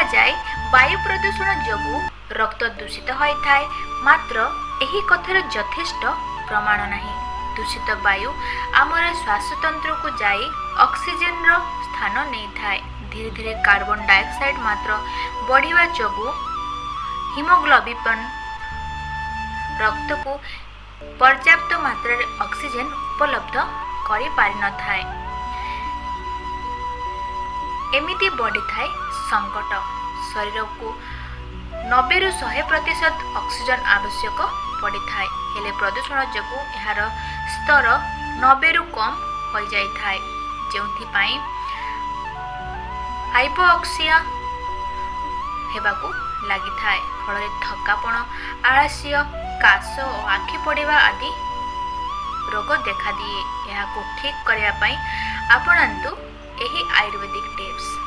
କୁହାଯାଏ ବାୟୁ ପ୍ରଦୂଷଣ ଯୋଗୁଁ ରକ୍ତ ଦୂଷିତ ହୋଇଥାଏ, ମାତ୍ର ଏହି କଥାର ଯଥେଷ୍ଟ ପ୍ରମାଣ ନାହିଁ। ଦୂଷିତ ବାୟୁ ଆମର ଶ୍ୱାସତନ୍ତ୍ରକୁ ଯାଇ ଅକ୍ସିଜେନର ସ୍ଥାନ ନେଇଥାଏ। ଧୀରେ ଧୀରେ କାର୍ବନ ଡାଇଅକ୍ସାଇଡ୍ ମାତ୍ରା ବଢ଼ିବା ଯୋଗୁଁ ହିମୋଗ୍ଲୋବିନ୍ ରକ୍ତକୁ ପର୍ଯ୍ୟାପ୍ତ ମାତ୍ରାରେ ଅକ୍ସିଜେନ୍ ଉପଲବ୍ଧ କରିପାରିନଥାଏ। ଏମିତି ବଢ଼ିଥାଏ ସଙ୍କଟ। ଶରୀରକୁ 90ରୁ 100% ଅକ୍ସିଜେନ୍ ଆବଶ୍ୟକ ପଡ଼ିଥାଏ, ହେଲେ ପ୍ରଦୂଷଣ ଯୋଗୁଁ ଏହାର ସ୍ତର 90ରୁ କମ୍ ହୋଇଯାଇଥାଏ, ଯେଉଁଥିପାଇଁ ହାଇପୋକ୍ସିଆ ହେବାକୁ ଲାଗିଥାଏ। ଫଳରେ ଥକାପଣ, ଆଳସ୍ୟ, କାଶ ଓ ଆଖି ପୋଡ଼ିବା ଆଦି ରୋଗ ଦେଖାଦିଏ। ଏହାକୁ ଠିକ୍ କରିବା ପାଇଁ ଆପଣାନ୍ତୁ ଏହି ଆୟୁର୍ବେଦିକ ଟିପ୍ସ।